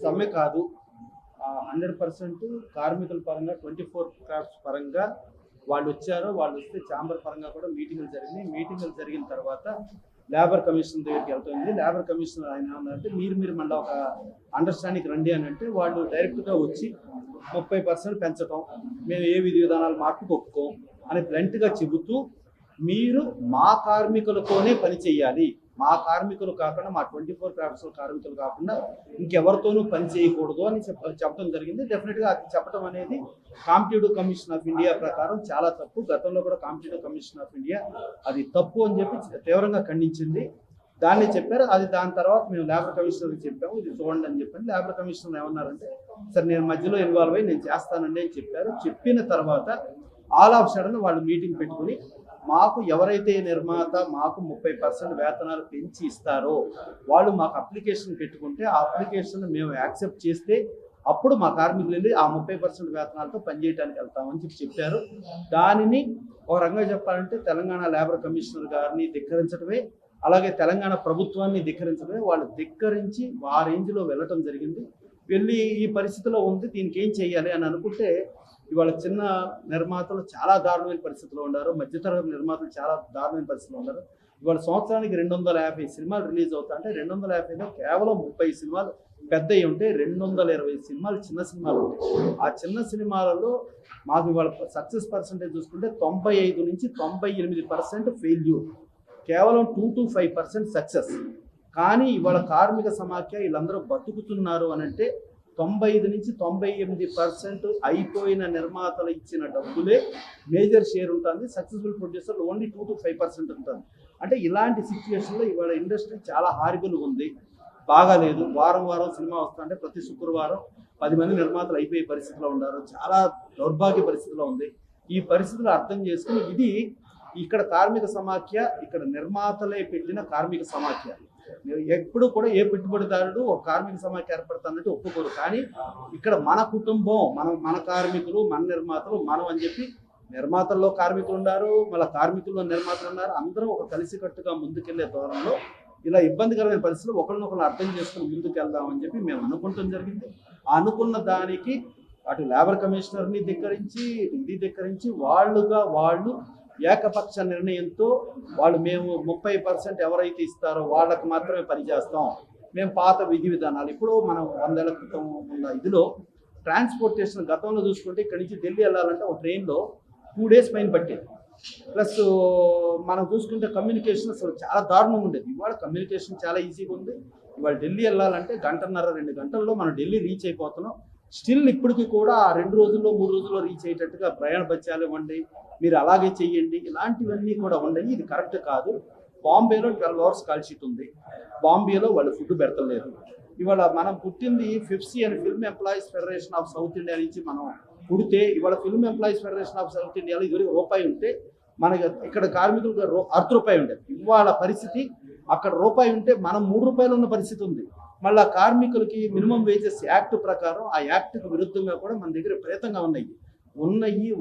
సమ్మె కాదు 100% కార్మికుల పరంగా 24 క్రాఫ్ట్స్ పరంగా వాళ్ళు వచ్చారు. వాళ్ళు వస్తే ఛాంబర్ పరంగా కూడా మీటింగులు జరిగినాయి. మీటింగులు జరిగిన తర్వాత లేబర్ కమిషన్ దగ్గరికి వెళ్తుంది. లేబర్ కమిషనర్ ఆయన ఏమన్నారంటే మీరు మళ్ళీ ఒక అండర్స్టాండింగ్ రండి అని అంటే వాళ్ళు డైరెక్ట్గా వచ్చి 30% పెంచడం, మేము ఏ విధి విధానాలు మార్పుకు ఒప్పుకోం అని బ్లంట్గా చెబుతూ మీరు మా కార్మికులతోనే పని చేయాలి, మా కార్మికులు కాకుండా మా 24 క్రాఫ్ట్స్ కార్మికులు కాకుండా ఇంకెవరితోనూ పని చేయకూడదు అని చెప్పడం జరిగింది. డెఫినెట్గా అది చెప్పడం అనేది కాంపిటేటివ్ కమిషన్ ఆఫ్ ఇండియా ప్రకారం చాలా తప్పు. గతంలో కూడా కాంపిటేటివ్ కమిషన్ ఆఫ్ ఇండియా అది తప్పు అని చెప్పి తీవ్రంగా ఖండించింది. దాన్ని చెప్పారు. దాని తర్వాత మేము లేబర్ కమిషనర్కి చెప్పాము, ఇది చూడండి అని చెప్పాను. లేబర్ కమిషనర్ ఏమన్నారంటే సరే నేను మధ్యలో ఇన్వాల్వ్ అయ్యి నేను చేస్తానండి అని చెప్పారు. చెప్పిన తర్వాత ఆల్ ఆఫ్ సడన్ వాళ్ళు మీటింగ్ పెట్టుకుని మాకు ఎవరైతే నిర్మాత మాకు 30% వేతనాలు పెంచి ఇస్తారో వాళ్ళు మాకు అప్లికేషన్ పెట్టుకుంటే ఆ అప్లికేషన్ మేము యాక్సెప్ట్ చేస్తే అప్పుడు మా కార్మికులు వెళ్ళి ఆ 30% వేతనాలతో పనిచేయడానికి వెళ్తామని చెప్పారు. దానిని ఒక రకంగా చెప్పాలంటే తెలంగాణ లేబర్ కమిషనర్ గారిని ధిక్కరించడమే, అలాగే తెలంగాణ ప్రభుత్వాన్ని ధిక్కరించడమే. వాళ్ళు ధిక్కరించి ఆ రేంజ్లో వెళ్ళటం జరిగింది. వెళ్ళి ఈ పరిస్థితిలో ఉంది, దీనికి ఏం చేయాలి అని అనుకుంటే ఇవాళ చిన్న నిర్మాతలు చాలా దారుణమైన పరిస్థితిలో ఉన్నారు, మధ్యతరగతి నిర్మాతలు చాలా దారుణమైన పరిస్థితిలో ఉన్నారు. ఇవాళ సంవత్సరానికి 250 సినిమాలు రిలీజ్ అవుతాయంటే 250లో కేవలం 30 సినిమాలు పెద్దవి ఉంటే 220 సినిమాలు చిన్న సినిమాలు ఉంటాయి. ఆ చిన్న సినిమాలలో మాకు ఇవాళ సక్సెస్ పర్సెంటేజ్ చూసుకుంటే 95 నుంచి 98% ఫెయిల్యూర్, కేవలం 2 to 5% సక్సెస్. కానీ ఇవాళ కార్మిక సమాఖ్య వీళ్ళందరూ బతుకుతున్నారు అని అంటే 95 నుంచి 98% అయిపోయిన నిర్మాతలు ఇచ్చిన డబ్బులే మేజర్ షేర్ ఉంటుంది. సక్సెస్ఫుల్ ప్రొడ్యూసర్ ఓన్లీ 2 to 5% ఉంటుంది. అంటే ఇలాంటి సిచ్యువేషన్లో ఇవాళ ఇండస్ట్రీ చాలా హారిబుల్ ఉంది, బాగాలేదు. వారం సినిమా వస్తుంటే ప్రతి శుక్రవారం 10 మంది నిర్మాతలు అయిపోయే పరిస్థితిలో ఉన్నారు. చాలా దౌర్భాగ్య పరిస్థితిలో ఉంది. ఈ పరిస్థితులు అర్థం చేసుకుని ఇది ఇక్కడ కార్మిక సమాఖ్య, ఇక్కడ నిర్మాతలే పెట్టిన కార్మిక సమాఖ్య. ఎప్పుడు కూడా ఏ పెట్టుబడిదారుడు ఒక కార్మిక సమాఖ్య ఏర్పడతానంటే ఒప్పుకోరు. కానీ ఇక్కడ మన కుటుంబం, మన కార్మికులు, మన నిర్మాతలు, మనం అని చెప్పి నిర్మాతల్లో కార్మికులు ఉన్నారు, మళ్ళీ కార్మికుల్లో నిర్మాతలు ఉన్నారు. అందరం ఒక కలిసికట్టుగా ముందుకెళ్లే ధోరణిలో ఇలా ఇబ్బందికరమైన పరిస్థితులు ఒకరినొకరు అర్థం చేసుకుని ముందుకెళ్దామని చెప్పి మేము అనుకుంటాం జరిగింది. అనుకున్న దానికి అటు లేబర్ కమిషనర్ని ధిక్కరించి ఇది ధిక్కరించి వాళ్ళు ఏకపక్ష నిర్ణయంతో మేము 30% ఎవరైతే ఇస్తారో వాళ్ళకు మాత్రమే పనిచేస్తాం, మేము పాత విధి విధానాలు ఇప్పుడు మనం 100 ఏళ్ల క్రితం ఉన్న ఇదిలో ట్రాన్స్పోర్టేషన్ గతంలో చూసుకుంటే ఇక్కడి నుంచి ఢిల్లీ వెళ్ళాలంటే ఒక ట్రైన్లో 2 days పైన పట్టేది. ప్లస్ మనం చూసుకుంటే కమ్యూనికేషన్ అసలు చాలా దారుణంగా ఉండేది. ఇవాళ కమ్యూనికేషన్ చాలా ఈజీగా ఉంది. ఇవాళ ఢిల్లీ వెళ్ళాలంటే 1.5-2 గంటల్లో మనం ఢిల్లీ రీచ్ అయిపోతున్నాం. స్టిల్ ఇప్పటికీ కూడా 2 రోజుల్లో 3 రోజుల్లో రీచ్ అయ్యేటట్టుగా ప్రయాణ బత్యాలు ఇవ్వండి, మీరు అలాగే చెయ్యండి, ఇలాంటివన్నీ కూడా ఉన్నాయి. ఇది కరెక్ట్ కాదు. బాంబేలో 12 hours కాల్ షీట్ ఉంది. బాంబేలో వాళ్ళు ఫుడ్ పెడతలేదు. ఇవాళ మనం పుట్టింది ఫిఫ్సీ అని film employees federation of south India నుంచి మనం పుడితే ఇవాళ film employees federation of south ఇండియాలో ఇదివరకు రూపాయి ఉంటే మనకి ఇక్కడ కార్మికులకు ₹1 ఉండేది. ఇవాళ పరిస్థితి అక్కడ రూపాయి ఉంటే మనం ₹3 ఉన్న పరిస్థితి ఉంది. మళ్ళీ కార్మికులకి మినిమం వేజెస్ యాక్ట్ ప్రకారం ఆ యాక్ట్కి విరుద్ధంగా కూడా మన దగ్గర విపరీతంగా ఉన్నాయి.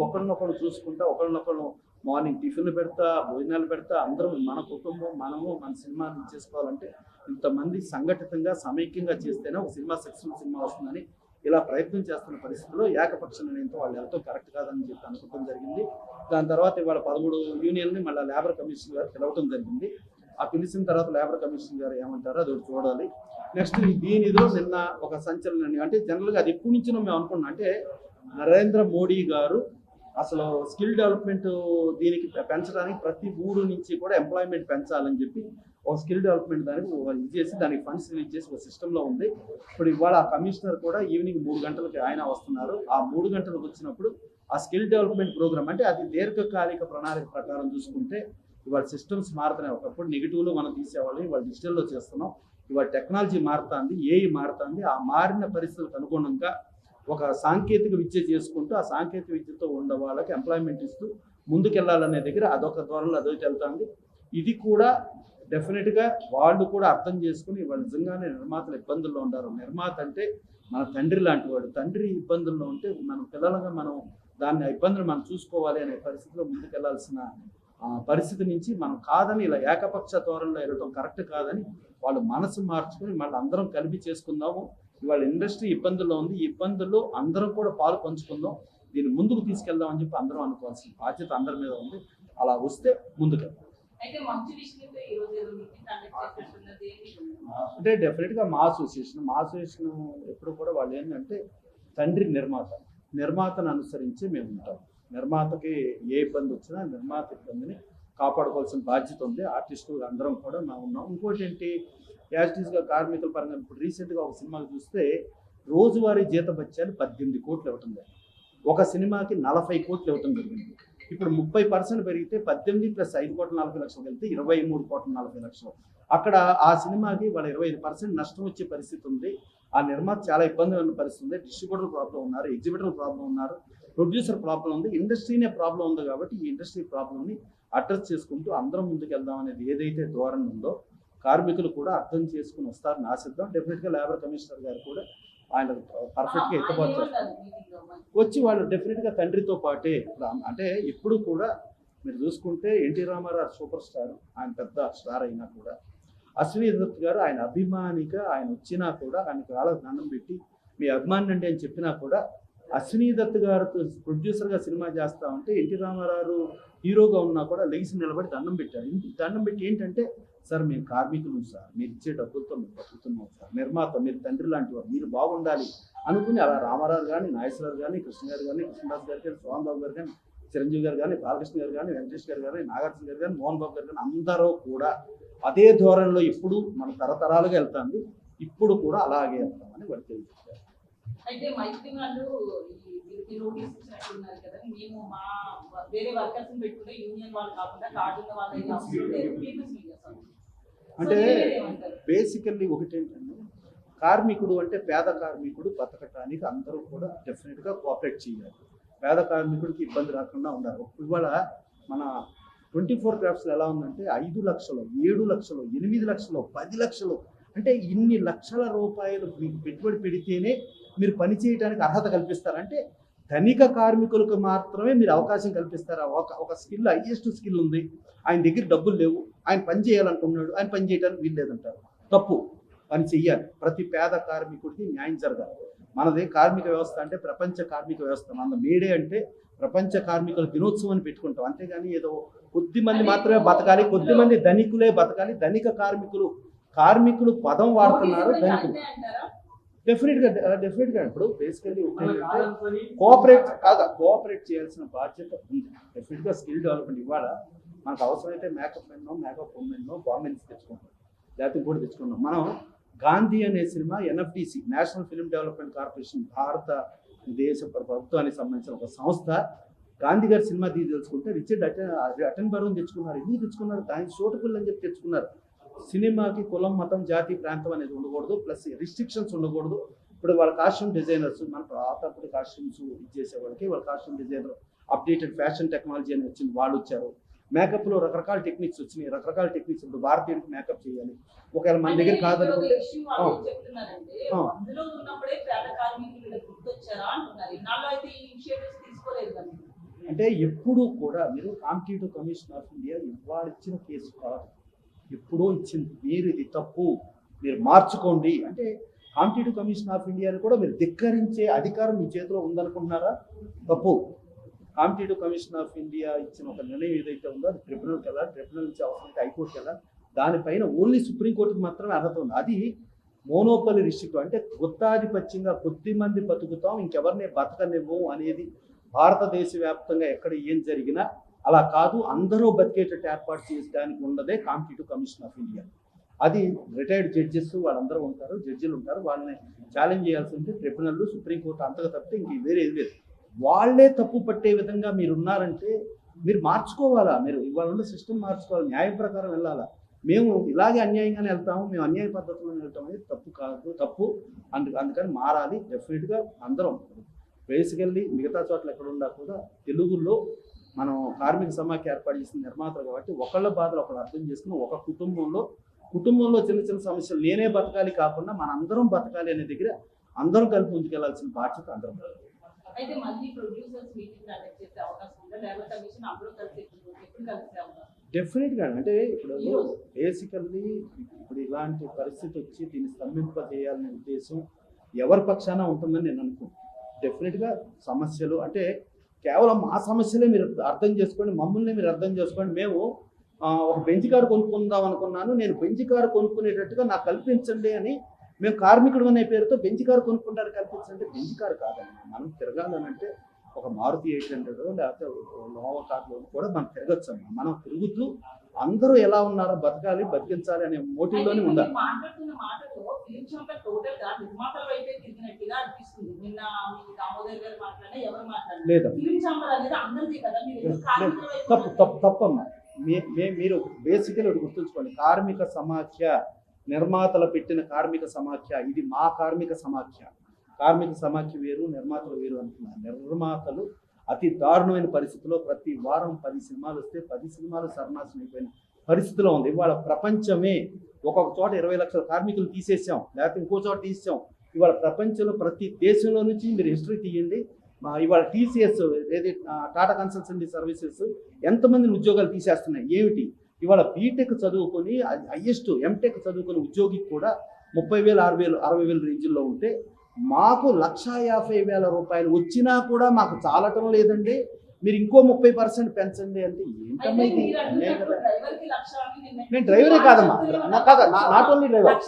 ఒకరినొకరు చూసుకుంటా, ఒకరినొకరు మార్నింగ్ టిఫిన్లు పెడతా, భోజనాలు పెడతా, అందరం మన కుటుంబం మనము మన సినిమాని చేసుకోవాలంటే ఇంతమంది సంఘటితంగా సమైక్యంగా చేస్తేనే ఒక సినిమా సక్సెస్ఫుల్ సినిమా వస్తుందని ఇలా ప్రయత్నం చేస్తున్న పరిస్థితుల్లో ఏకపక్ష నిర్ణయంతో వాళ్ళు ఎంతో కరెక్ట్ కాదని చెప్పి అనుకోవడం జరిగింది. దాని తర్వాత ఇవాళ 13 యూనియన్ని మళ్ళీ లేబర్ కమిషన్ గారు పిలవటం జరిగింది. ఆ పిలిచిన తర్వాత లేబర్ కమిషన్ గారు ఏమంటారో అది చూడాలి. నెక్స్ట్ దీనిలో నిన్న ఒక సంచలనం అంటే జనరల్గా అది ఎప్పటి నుంచినో మేము అనుకున్నాం అంటే నరేంద్ర మోడీ గారు అసలు స్కిల్ డెవలప్మెంట్ దీనికి పెంచడానికి ప్రతి ఊరు నుంచి కూడా ఎంప్లాయ్మెంట్ పెంచాలని చెప్పి ఒక స్కిల్ డెవలప్మెంట్ దానికి ఇది చేసి దానికి ఫండ్స్ రిలీజ్ చేసి ఒక సిస్టంలో ఉంది. ఇప్పుడు ఇవాళ ఆ కమిషనర్ కూడా ఈవినింగ్ 3 గంటలకి ఆయన వస్తున్నారు. ఆ 3 గంటలకు వచ్చినప్పుడు ఆ స్కిల్ డెవలప్మెంట్ ప్రోగ్రామ్ అంటే అది దీర్ఘకాలిక ప్రణాళిక ప్రకారం చూసుకుంటే ఇవాళ సిస్టమ్స్ మారుతున్నాయి. ఒకప్పుడు నెగిటివ్లో మనం తీసేవాళ్ళు, ఇవాళ డిజిటల్లో చేస్తున్నాం. ఇవాళ టెక్నాలజీ మారుతుంది, ఏఐ మారుతుంది. ఆ మారిన పరిస్థితులకు అనుగుణంగా ఒక సాంకేతిక విద్య చేసుకుంటూ ఆ సాంకేతిక విద్యతో ఉన్న వాళ్ళకి ఎంప్లాయ్మెంట్ ఇస్తూ ముందుకెళ్లాలనే దగ్గర అదొక ధోరణిలో అదొకటి వెళ్తుంది. ఇది కూడా డెఫినెట్గా వాళ్ళు కూడా అర్థం చేసుకుని వాళ్ళు నిజంగానే నిర్మాతలు ఇబ్బందుల్లో ఉంటారు. నిర్మాత అంటే మన తండ్రి లాంటి వాడు. తండ్రి ఇబ్బందుల్లో ఉంటే మన పిల్లలుగా మనం దాన్ని ఇబ్బందులు మనం చూసుకోవాలి అనే పరిస్థితిలో ముందుకెళ్లాల్సిన పరిస్థితి నుంచి మనం కాదని ఇలా ఏకపక్ష ధోరణిలో వెళ్ళటం కరెక్ట్ కాదని వాళ్ళు మనసు మార్చుకొని మళ్ళీ అందరం కలిపి చేసుకుందాము. ఇవాళ ఇండస్ట్రీ ఇబ్బందుల్లో ఉంది, ఈ ఇబ్బందుల్లో అందరం కూడా పాలు పంచుకుందాం, దీన్ని ముందుకు తీసుకెళ్దాం అని చెప్పి అందరం అనుకోవాల్సిన బాధ్యత అందరి మీద ఉంది. అలా వస్తే ముందుకు అంటే డెఫినెట్గా మా అసోసియేషన్ ఎప్పుడు కూడా వాళ్ళు ఏంటంటే తండ్రి నిర్మాతను అనుసరించి మేము ఉంటాం. నిర్మాతకి ఏ ఇబ్బంది వచ్చినా నిర్మాత ఇబ్బందిని కాపాడుకోవాల్సిన బాధ్యత ఉంది. ఆర్టిస్టులు అందరం కూడా మేము ఉన్నాం. ఇంకోటి ఏంటి, యాజిటీస్గా కార్మికుల పరంగా ఇప్పుడు రీసెంట్గా ఒక సినిమాకి చూస్తే రోజువారీ జీతభత్యాలు 18 కోట్లు ఇవ్వటం, ఒక సినిమాకి 40 కోట్లు ఇవ్వటం జరిగింది. ఇప్పుడు 30% పెరిగితే 18 + 5 కోట్ల 40 లక్షలు వెళ్తే 23 కోట్ల 40 లక్షలు. అక్కడ ఆ సినిమాకి వాళ్ళ 25% నష్టం వచ్చే పరిస్థితి ఉంది. ఆ నిర్మాత చాలా ఇబ్బంది ఉన్న పరిస్థితి ఉంది. డిస్ట్రిబ్యూటర్ ప్రాబ్లం ఉన్నారు, ఎగ్జిబిటర్ ప్రాబ్లం ఉన్నారు, ప్రొడ్యూసర్ ప్రాబ్లం ఉంది, ఇండస్ట్రీనే ప్రాబ్లం ఉంది. కాబట్టి ఈ ఇండస్ట్రీ ప్రాబ్లంని అడ్రస్ చేసుకుంటూ అందరం ముందుకు వెళ్దాం అనేది ఏదైతే ధోరణి ఉందో కార్మికులు కూడా అర్థం చేసుకుని వస్తారని ఆశిద్దాం. డెఫినెట్గా లేబర్ కమిషనర్ గారు కూడా ఆయన పర్ఫెక్ట్గా ఎత్తబాటు వచ్చి వాళ్ళు డెఫినెట్గా తండ్రితో పాటే అంటే ఇప్పుడు కూడా మీరు చూసుకుంటే ఎన్టీ రామారావు సూపర్ స్టార్, ఆయన పెద్ద స్టార్ అయినా కూడా అశ్విని దత్ గారు ఆయన అభిమానిగా ఆయన వచ్చినా కూడా ఆయనకు వాళ్ళకి దండం పెట్టి మీ అభిమాని అండి అని చెప్పినా కూడా అశ్విని దత్ గారు ప్రొడ్యూసర్గా సినిమా చేస్తా ఉంటే ఎన్టీ రామారావు హీరోగా ఉన్నా కూడా లెగిసి నిలబడి దండం పెట్టారు. దండం పెట్టి ఏంటంటే, సార్ మేము కార్మికులు సార్, మీరు ఇచ్చే డబ్బులతో మేము బతుకుతున్నాం సార్, నిర్మాత మీరు తండ్రి లాంటి వారు, మీరు బాగుండాలి అనుకుని అలా రామారావు కానీ, నాగేశ్వరరావు కానీ, కృష్ణ గారు కానీ, కృష్ణదాస్ గారు కానీ, సోహన్ బాబు గారు కానీ, చిరంజీవి గారు కానీ, బాలకృష్ణ గారు కానీ, వెంకటేష్ గారు కానీ, నాగార్జున గారు కానీ, మోహన్ బాబు గారు కానీ అందరూ కూడా అదే ధోరణిలో ఇప్పుడు మన తరతరాలుగా వెళ్తుంది, ఇప్పుడు కూడా అలాగే వెళ్తామని వాళ్ళు తెలియజేశారు. అయితే మైత్రి వాళ్ళు నోటీస్ ఇచ్చినట్టున్నారు కదా, మేము మా వేరే వర్కర్స్ పెట్టుకుంటే యూనియన్ వాళ్ళు కాకుండా కార్డు ఉన్న వాళ్ళు అంటే బేసికల్లీ ఒకటి ఏంటంటే, కార్మికుడు అంటే పేద కార్మికుడు బతకటానికి అందరూ కూడా డెఫినెట్గా కోఆపరేట్ చేయాలి. పేద కార్మికుడికి ఇబ్బంది రాకుండా ఉండాలి. ఇవాళ మన 24 క్రాఫ్ట్స్లో ఎలా ఉందంటే 5 లక్షలు, 7 లక్షలు, 8 లక్షలు, 10 లక్షలు, అంటే ఇన్ని లక్షల రూపాయలు మీకు పెట్టుబడి పెడితేనే మీరు పని చేయడానికి అర్హత కల్పిస్తారంటే ధనిక కార్మికులకు మాత్రమే మీరు అవకాశం కల్పిస్తారా? ఒక స్కిల్, హైయెస్ట్ స్కిల్ ఉంది, ఆయన దగ్గర డబ్బులు లేవు, ఆయన పని చేయాలనుకుంటున్నాడు, ఆయన పని చేయడానికి వీలు లేదంటారు. తప్పు, పని చెయ్యాలి. ప్రతి పేద కార్మికుడికి న్యాయం జరగాలి. మనది కార్మిక వ్యవస్థ అంటే ప్రపంచ కార్మిక వ్యవస్థ. మన మేడే అంటే ప్రపంచ కార్మికుల దినోత్సవం అని పెట్టుకుంటాం, అంతేగాని ఏదో కొద్ది మంది మాత్రమే బతకాలి, కొద్ది మంది ధనికులే బతకాలి, ధనిక కార్మికులు పదం వాడుతున్నారు. ధనికులు డెఫినెట్గా ఇప్పుడు బేసికల్లీ కోఆపరేట్ చేయాల్సిన బాధ్యత ఉంది. డెఫినెట్గా స్కిల్ డెవలప్మెంట్ ఇవాళ మనకు అవసరమైతే మేకప్ ఉమెన్నో గవర్నమెంట్స్ తెచ్చుకుంటాం, లేకపోతే కూడా తెచ్చుకున్నాం. మనం గాంధీ అనే cinema NFDC, national film development corporation, భారత దేశ ప్రభుత్వానికి సంబంధించిన ఒక సంస్థ, గాంధీ గారి సినిమా తెలుసుకుంటే రిచర్డ్ అటెన్బరోని తెచ్చుకున్నారు. ఎందుకు తెచ్చుకున్నారు? దానికి సోటుకులు అని చెప్పి తెచ్చుకున్నారు. సినిమాకి కులం, మతం, జాతి, ప్రాంతం అనేది ఉండకూడదు, ప్లస్ రిస్ట్రిక్షన్స్ ఉండకూడదు. ఇప్పుడు వాళ్ళ కాస్ట్యూమ్ డిజైనర్స్, మన పాతప్పుడు కాస్ట్యూమ్స్ ఇచ్చేసే వాళ్ళకి వాళ్ళ costume designer updated fashion technology అని వచ్చింది, వాళ్ళు వచ్చారు. మేకప్లో రకరకాల టెక్నిక్స్ వచ్చినాయి, రకరకాల టెక్నిక్స్. ఇప్పుడు భారతీయుడికి మేకప్ చేయాలి, ఒకవేళ మన దగ్గర కాదనుకుంటే అంటే ఎప్పుడు కూడా మీరు కాంపిటేటివ్ కమిషన్ ఆఫ్ ఇండియా ఇవాళ ఇచ్చిన కేసు కాదు, ఎప్పుడో ఇచ్చింది. మీరు ఇది తప్పు, మీరు మార్చుకోండి అంటే కాంపిటేటివ్ కమిషన్ ఆఫ్ ఇండియాని కూడా మీరు ధిక్కరించే అధికారం మీ చేతిలో ఉందనుకుంటున్నారా? తప్పు. కాంపిటేటివ్ కమిషన్ ఆఫ్ ఇండియా ఇచ్చిన ఒక నిర్ణయం ఏదైతే ఉందో అది ట్రిబ్యునల్కి వెళ్ళాలి, ట్రిబ్యునల్ నుంచి అవసరమైతే హైకోర్టుకి వెళ్ళాలి. దానిపైన ఓన్లీ సుప్రీంకోర్టుకి మాత్రమే అర్హత ఉంది. అది మోనోపలి రిస్ట్రిక్ట్, అంటే గుత్తాధిపత్యంగా కొద్ది మంది బతుకుతాం, ఇంకెవరిని బతకనివ్వం అనేది భారతదేశ వ్యాప్తంగా ఎక్కడ ఏం జరిగినా అలా కాదు, అందరూ బతికేటట్టు ఏర్పాటు చేయడానికి ఉన్నదే కాంపిటేటివ్ కమిషన్ ఆఫ్ ఇండియా. అది రిటైర్డ్ జడ్జెస్ వాళ్ళందరూ ఉంటారు, జడ్జిలు ఉంటారు, వాళ్ళని ఛాలెంజ్ చేయాల్సి ఉంటే ట్రిబ్యునల్, సుప్రీంకోర్టు అంతగా తప్పితే ఇంక వేరేది లేదు. వాళ్ళే తప్పు పట్టే విధంగా మీరు ఉన్నారంటే మీరు మార్చుకోవాలా, మీరు ఇవాళ ఉన్న సిస్టమ్ మార్చుకోవాలి, న్యాయం ప్రకారం వెళ్ళాలా. మేము ఇలాగే అన్యాయంగానే వెళ్తాము, మేము అన్యాయ పద్ధతిలో వెళ్తాం అనేది తప్పు కాదు, తప్పు. అందుకని మారాలి. డెఫినెట్గా అందరం బేసికల్లీ మిగతా చోట్ల ఎక్కడ ఉన్నా కూడా తెలుగులో మనం కార్మిక సమాఖ్య ఏర్పాటు చేసిన నిర్మాతలు కాబట్టి ఒకళ్ళ బాధలు ఒకళ్ళు అర్థం చేసుకుని ఒక కుటుంబంలో చిన్న చిన్న సమస్యలు నేనే బతకాలి కాకుండా మన అందరం బతకాలి అనే దగ్గర అందరం కలిపి ముందుకెళ్లాల్సిన బాధ్యత అందరం. అయితే మళ్ళీ ప్రొడ్యూసర్స్ మీటింగ్ కండక్ట్ చేసే అవకాశం ఉందా? లేబర్ కమిషన్ అందరూ కలిసి ఎప్పుడు కలిసే అవకాశం? డెఫినెట్గా. అంటే ఇప్పుడు బేసికల్లీ ఇప్పుడు ఇలాంటి పరిస్థితి వచ్చి దీన్ని స్తంభింపజేయాలనే ఉద్దేశం ఎవరి పక్షాన ఉంటుందని నేను అనుకుంటున్నాను. డెఫినెట్గా సమస్యలు అంటే కేవలం మా సమస్యలే మీరు అర్థం చేసుకోండి, మమ్మల్ని మీరు అర్థం చేసుకోండి. మేము ఒక బెంచ్ కారు కొనుక్కుందాం అనుకున్నాను, నేను బెంచ్ కారు కొనుక్కునేటట్టుగా నాకు కల్పించండి అని మేము కార్మికుడు అనే పేరుతో బెంచ్ కారు కొనుక్కుంటారు కల్పించండి. బెంచ్ కారు కాదండి, మనం తిరగాలని అంటే ఒక మారుతి 800 లేకపోతే నోవా కార్లో కూడా మనం తిరగచ్చు అమ్మా. మనం తిరుగుతూ అందరూ ఎలా ఉన్నారో బతకాలి, బతికించాలి అనే మోటివ్లోనే ఉండాలి. మాట్లాడుతున్న మాటలో ఫిలిం ఛాంబర్ టోటల్ గా నిర్మాతల వైపే తిరిగినట్టుగా అనిపిస్తుంది. నిన్న మీ దామోదర్ గారు మాట్లాడినా ఎవరు మాట్లాడారు? లేదా ఫిలిం ఛాంబర్ అనేది అందరిది కదా, మీరు తప్పమ్మా. మీరు బేసికల్ ఒకటి గుర్తుంచుకోండి, కార్మిక సమాఖ్య నిర్మాతలు పెట్టిన కార్మిక సమాఖ్య, ఇది మా కార్మిక సమాఖ్య. కార్మిక సమాఖ్య వేరు, నిర్మాతలు వేరు అంటున్నారు. నిర్మాతలు అతి దారుణమైన పరిస్థితిలో ప్రతి వారం 10 సినిమాలు వస్తే 10 సినిమాలు సర్వనాశనం అయిపోయిన పరిస్థితిలో ఉంది. ఇవాళ ప్రపంచమే ఒక్కొక్క చోట 20 లక్షల కార్మికులు తీసేసాం, లేకపోతే ఇంకో చోట తీసాం. ఇవాళ ప్రపంచంలో ప్రతి దేశంలో నుంచి మీరు హిస్టరీ తీయండి, ఇవాళ TCS ఏది టాటా కన్సల్టెన్సీ సర్వీసెస్ ఎంతమందిని ఉద్యోగాలు తీసేస్తున్నాయి. ఏమిటి ఇవాళ బీటెక్ చదువుకొని హైయెస్ట్ ఎంటెక్ చదువుకుని ఉద్యోగికి కూడా 30,000, 6,000, 60,000 రేంజ్లో ఉంటే మాకు 1,50,000 రూపాయలు వచ్చినా కూడా మాకు చాలటం లేదండి, మీరు ఇంకో 30% పెంచండి అంటే ఏంటమ్మా ఇది? నేను డ్రైవరే కాదమ్మా, నాట్ ఓన్లీ డ్రైవర్.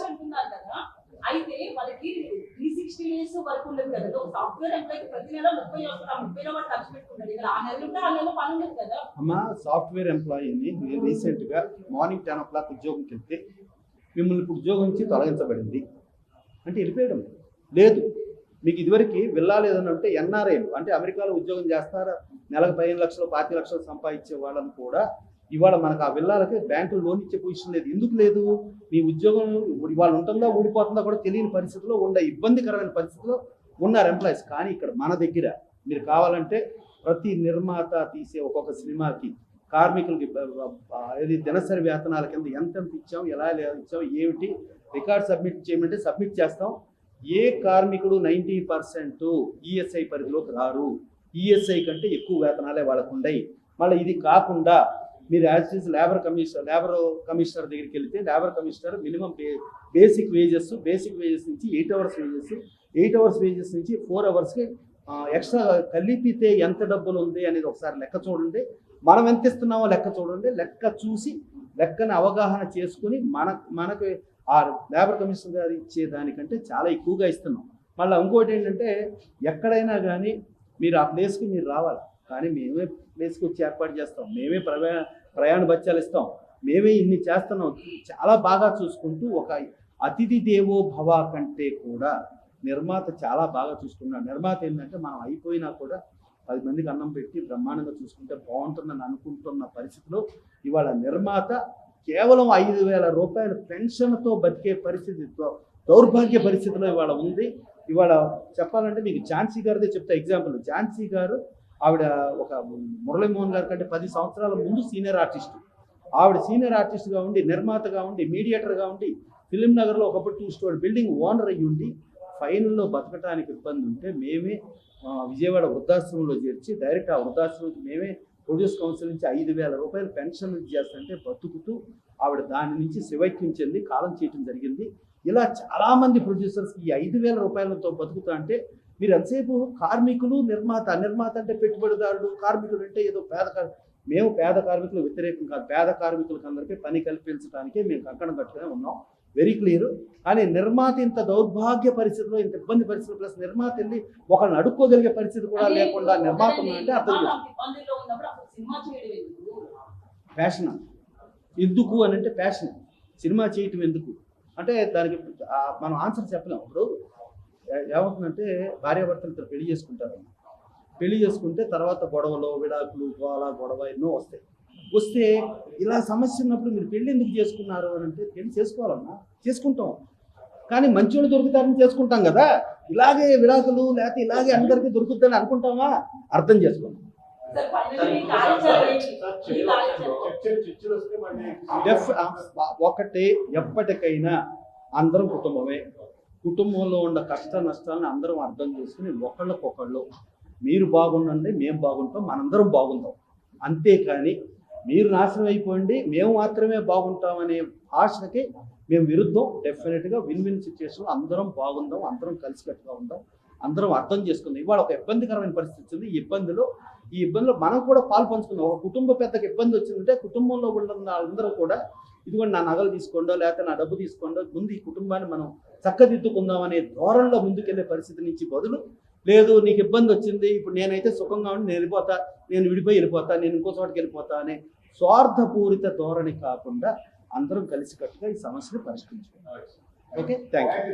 అయితే వాళ్ళకి 360 డేస్ వరకు ఉండదు కదా. ఒక సాఫ్ట్వేర్ ఎంప్లాయ్ ప్రతి నెల 30 వాడు ఖర్చు పెట్టుకుంటాడు. ఇక్కడ ఆ నెల ఉంటే ఆ నెల పని ఉండదు కదా అమ్మా. సాఫ్ట్వేర్ ఎంప్లాయీని నేను రీసెంట్గా మార్నింగ్ 10 o'clock ఉద్యోగంకి వెళ్తే మిమ్మల్ని ఇప్పుడు ఉద్యోగం నుంచి తొలగించబడింది అంటే వెళ్ళిపోయడం లేదు. మీకు ఇదివరకు వెళ్ళాలేదని అంటే NRIలు అంటే అమెరికాలో ఉద్యోగం చేస్తారా, నెలకు 15 లక్షలు 25 లక్షలు సంపాదించే వాళ్ళని కూడా ఇవాళ మనకు ఆ వెళ్ళాలకి బ్యాంకులు లోన్ ఇచ్చే పొజిషన్ లేదు. ఎందుకు లేదు? మీ ఉద్యోగం ఇవాళ ఉంటుందా ఊడిపోతుందా కూడా తెలియని పరిస్థితిలో ఇబ్బందికరమైన పరిస్థితిలో ఉన్నారు ఎంప్లాయీస్. కానీ ఇక్కడ మన దగ్గర మీరు కావాలంటే ప్రతి నిర్మాత తీసే ఒక్కొక్క సినిమాకి కార్మికులకి ఏది దినసరి వేతనాల కింద ఎంతెంత ఇచ్చాం, ఎలా ఇచ్చాం, ఏమిటి రికార్డ్ సబ్మిట్ చేయమంటే సబ్మిట్ చేస్తాం. ఏ కార్మికుడు 90% ESI పరిధిలోకి రారు. ESI కంటే ఎక్కువ వేతనాలే వాళ్ళకు ఉన్నాయి. మళ్ళీ ఇది కాకుండా మీరు యాజ్ ఇస్ లేబర్ కమిషనర్ దగ్గరికి వెళ్తే labour commissioner minimum basic wages నుంచి 8 hours వేజెస్, 8 hours వేజెస్ నుంచి 4 hours ఎక్స్ట్రా కలిపితే ఎంత డబ్బులు ఉంది అనేది ఒకసారి లెక్క చూడండి. మనం ఎంత ఇస్తున్నామో లెక్క చూడండి. లెక్క చూసి లెక్కని అవగాహన చేసుకుని మనకు ఆ లేబర్ కమిషనర్ గారు ఇచ్చే దానికంటే చాలా ఎక్కువగా ఇస్తున్నాం. మళ్ళీ ఇంకోటి ఏంటంటే ఎక్కడైనా కానీ మీరు ఆ ప్లేస్కి మీరు రావాలి, కానీ మేమే ప్లేస్కి వచ్చి ఏర్పాటు చేస్తాం, మేమే ప్రయాణ భత్యాలు ఇస్తాం, మేమే ఇన్ని చేస్తున్నాం. చాలా బాగా చూసుకుంటూ ఒక అతిథి దేవో భవ కంటే కూడా నిర్మాత చాలా బాగా చూసుకున్నాడు. నిర్మాత ఏంటంటే మనం అయిపోయినా కూడా 10 మందికి అన్నం పెట్టి బ్రహ్మాండంగా చూసుకుంటే బాగుంటుందని అనుకుంటున్న పరిస్థితిలో ఇవాళ నిర్మాత కేవలం 5,000 రూపాయల పెన్షన్తో బతికే పరిస్థితితో దౌర్భాగ్య పరిస్థితిలో ఇవాళ ఉంది. ఇవాళ చెప్పాలంటే మీకు ఝాన్సీ గారిదే చెప్తా ఎగ్జాంపుల్. ఝాన్సీ గారు ఆవిడ ఒక మురళీమోహన్ గారి కంటే 10 సంవత్సరాల ముందు సీనియర్ ఆర్టిస్ట్. ఆవిడ సీనియర్ ఆర్టిస్ట్గా ఉండి, నిర్మాతగా ఉండి, మీడియేటర్గా ఉండి, ఫిలిం నగర్లో ఒకప్పుడు 2 story బిల్డింగ్ ఓనర్ అయ్యి ఉండి ఫైనల్లో బతకటానికి ఇబ్బంది ఉంటే మేమే విజయవాడ వృద్ధాశ్రమంలో చేర్చి డైరెక్ట్ ఆ వృద్ధాశ్రమంకి మేమే ప్రొడ్యూస్ కౌన్సిల్ నుంచి 5,000 రూపాయలు పెన్షన్ చేస్తుంటే బతుకుతూ ఆవిడ దాని నుంచి శివైక్యం చెంది కాలం చేయటం జరిగింది. ఇలా చాలామంది ప్రొడ్యూసర్స్కి ఈ 5,000 రూపాయలతో బతుకుతా అంటే మీరు ఎంతసేపు కార్మికులు నిర్మాత అంటే పెట్టుబడిదారుడు, కార్మికులు అంటే ఏదో మేము పేద కార్మికులు వ్యతిరేకం కాదు. పేద కార్మికులకు అందరికీ పని కల్పించడానికే మేము కంకణం కట్టుకునే ఉన్నాం, వెరీ క్లియర్. కానీ నిర్మాత ఇంత దౌర్భాగ్య పరిస్థితిలో, ఇంత ఇబ్బంది పరిస్థితులు, ప్లస్ నిర్మాత వెళ్ళి ఒకళ్ళని అడుక్కోగలిగే పరిస్థితి కూడా లేకుండా నిర్మాత అంటే అర్థం ప్యాషన్ ఎందుకు అని అంటే ప్యాషన్ సినిమా చేయటం ఎందుకు అంటే దానికి మనం ఆన్సర్ చెప్పలేము. ఇప్పుడు ఏమవుతుందంటే భార్యాభర్తలు ఇద్దరు పెళ్లి చేసుకుంటే తర్వాత గొడవలు, విడాకులు, గొడవ ఎన్నో వస్తే ఇలా సమస్య ఉన్నప్పుడు మీరు పెళ్లి ఎందుకు చేసుకున్నారు అని అంటే పెళ్లి చేసుకోవాలన్నా చేసుకుంటాం, కానీ మంచోళ్ళు దొరుకుతారని చేసుకుంటాం కదా. ఇలాగే విడాకులు లేకపోతే ఇలాగే అందరికీ దొరుకుతుందని అనుకుంటామా? అర్థం చేసుకోండి. ఒకటే ఎప్పటికైనా అందరం కుటుంబమే. కుటుంబంలో ఉన్న కష్ట నష్టాలను అందరం అర్థం చేసుకుని ఒకళ్ళకొకళ్ళు మీరు బాగుండండి, మేము బాగుంటాం, మనందరం బాగుంటాం. అంతేకాని మీరు నాశనం అయిపోండి మేము మాత్రమే బాగుంటామనే భాషకి మేము విరుద్ధం. డెఫినెట్గా విన్ విన్ సిచ్యువేషన్లో అందరం బాగుందాం, అందరం కలిసికట్టుగా ఉందాం, అందరం అర్థం చేసుకుందాం. ఇవాళ ఒక ఇబ్బందికరమైన పరిస్థితి వచ్చింది. ఈ ఇబ్బందిలో మనం కూడా పాలు పంచుకుందాం. ఒక కుటుంబ పెద్దకి ఇబ్బంది వచ్చిందంటే కుటుంబంలో ఉన్న అందరూ కూడా ఇదిగోండి నా నగలు తీసుకోండో లేకపోతే నా డబ్బు తీసుకోండో, ముందు ఈ కుటుంబాన్ని మనం చక్కదిద్దుకుందాం అనే ధోరణిలో ముందుకెళ్లే పరిస్థితి నుంచి బదులు, లేదు నీకు ఇబ్బంది వచ్చింది ఇప్పుడు నేనైతే సుఖంగా ఉండి నేను వెళ్ళిపోతా, నేను వెళ్ళిపోతా, నేను ఇంకో చోటకి వెళ్ళిపోతా అనే స్వార్థపూరిత ధోరణి కాకుండా అందరం కలిసికట్టుగా ఈ సమస్యను పరిష్కరించుకుందాం. Okay, thank you.